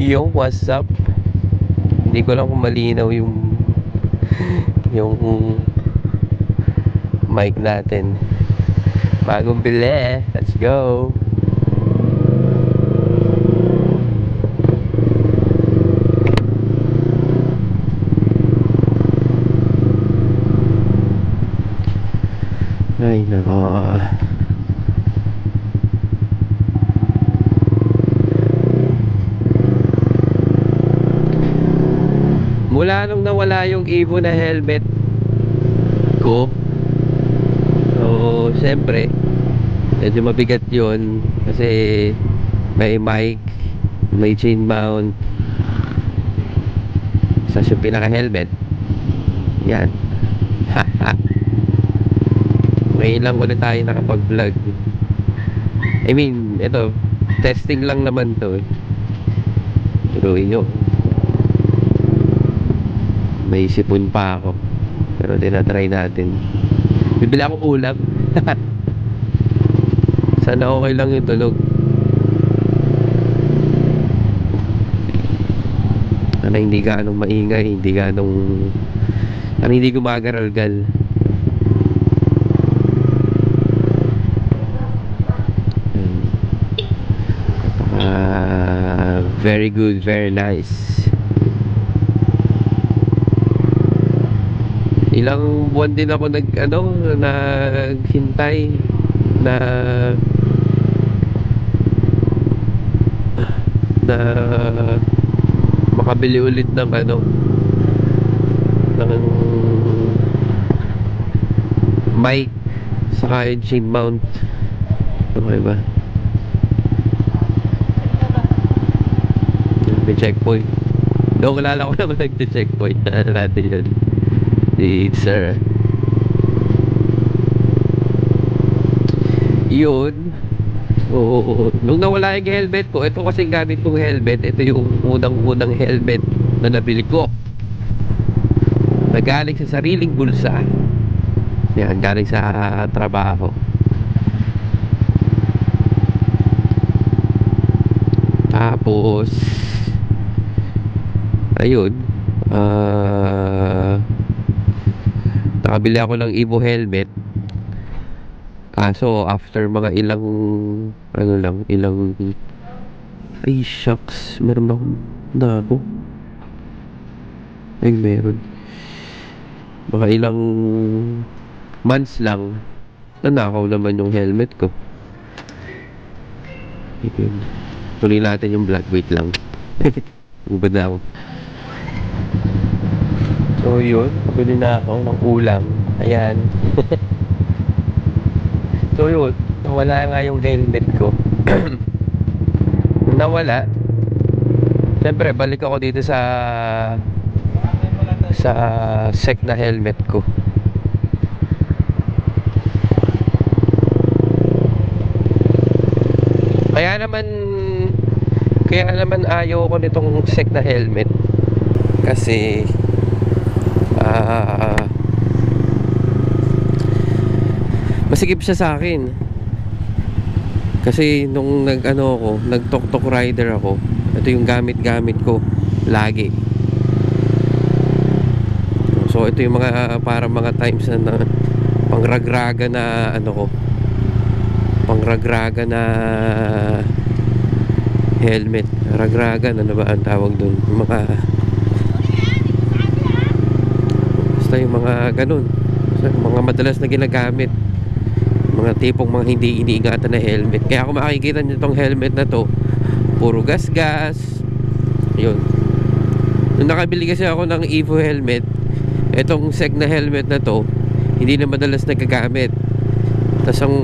Yo, what's up? Hindi ko lang kung malinaw yung mic natin. Bagong bili. Let's go. Ay, nako. Mula nung nawala yung Evo na helmet ko, so siyempre medyo mabigat yun kasi may mic, may chain mount, sa yung pinaka helmet yan. Ngayon lang ulit tayo nakapag vlog. I mean, ito testing lang naman to eh. Turuin nyo, may sipon pa ako pero tinatry natin. Bibili akong ulam. Sana okay lang yung tunog. Sana hindi ganong maingay, hindi ganong hindi gumagaralgal. Very good, very nice. Ilang buwan din ako naghintay na makabili ulit ng ng mic saka yung chain mount. Okay ba? May checkpoint. Doon kilala ko naman nagte-checkpoint. Ano natin yun? Si sir. Yun. Oo. Nung nawala yung helmet ko, ito kasi gamit kong helmet. Ito yung unang-unang helmet na nabili ko. Nagaling sa sariling bulsa. Yan, galing sa trabaho. Tapos ayun, nakabili ako ng Evo helmet. So after mga ilang ay shucks, meron akong nako. Ay meron mga ilang months lang nanakaw naman yung helmet ko. Ayun. Tuloy natin yung vlog, wait lang. Ubad na ako. So yun, bili na ako ng ulam. Ayan. So yun, nawala nga yung helmet ko. Nawala. Siyempre, balik ako dito sa sec na helmet ko. Kaya naman ayaw ko nitong sec na helmet. Kasi masikip siya sa akin. Kasi nung nag-tok-tok rider ako, ito yung gamit ko lagi. So ito yung para mga times na pangragraga na pangragraga na helmet. Ragragan, ano ba ang tawag doon? Basta yung mga ganun, mga madalas na ginagamit, mga tipong mga hindi iniingatan na helmet. Kaya kung makikita nyo itong helmet na to, puro gas-gas. Yun. Nung nakabili kasi ako ng Evo helmet, itong sec na helmet na to, hindi na madalas nagagamit. Tapos ang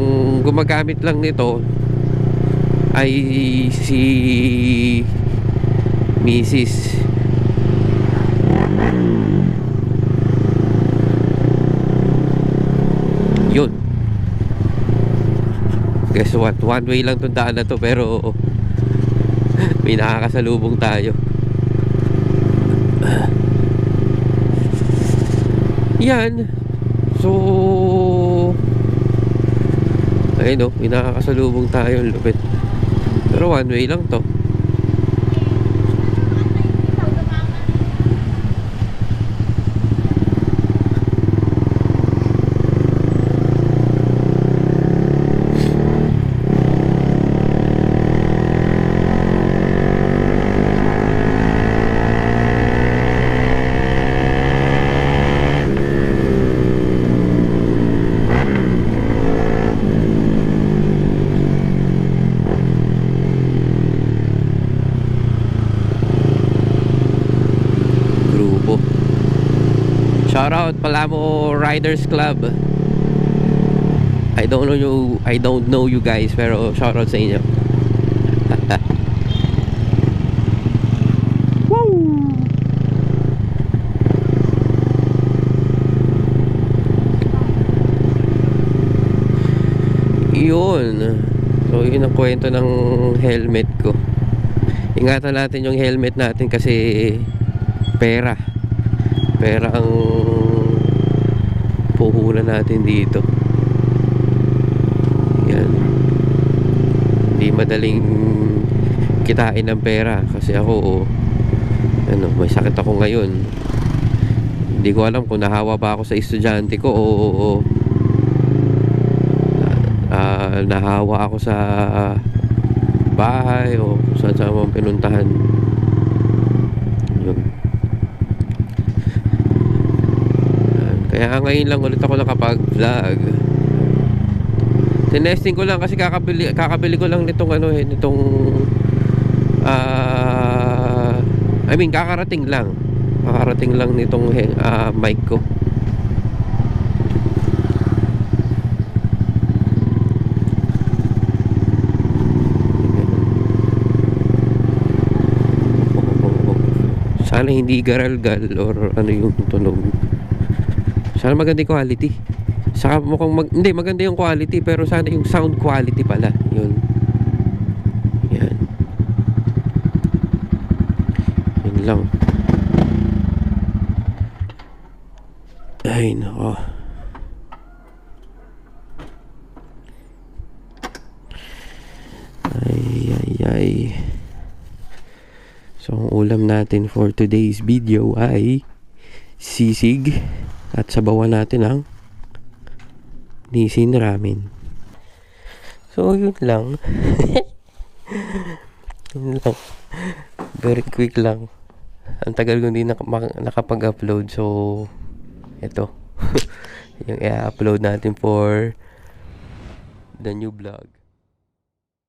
gumagamit lang nito ay si Mrs. Yun. Guess what? One way lang itong daan na to, pero may nakakasalubong tayo. Yan. So ayun, may nakakasalubong tayo. Lupit. Pero one way lang to. Reklamo Riders Club. I don't know you guys, pero shoutout sa inyo. Woo! Yun. So yun ang kwento ng helmet ko. Ingatan natin yung helmet natin kasi pera ang puhunan natin dito. Yan. Hindi madaling kitain ng pera kasi ako may sakit ako ngayon. Hindi ko alam kung nahawa ba ako sa estudyante ko o nahawa ako sa bahay o saan mo pinuntahan. Yun. Kaya ngayon lang ulit ako nakapag-vlog. Tinesting ko lang kasi kakabili ko lang nitong kakarating lang nitong mic ko. Sana hindi garalgal or ano yung tunog. Sana maganda yung quality. Saka hindi maganda yung quality, pero sana yung sound quality pala. Yun. Yan. Yun lang. Ay nako. Ay. So, ang ulam natin for today's video ay sisig at sabawan natin ang Nissin Ramen. So, yun lang. Yun lang. Very quick lang. Ang tagal ko hindi nakapag-upload. So, ito. Yung i-upload natin for the new vlog.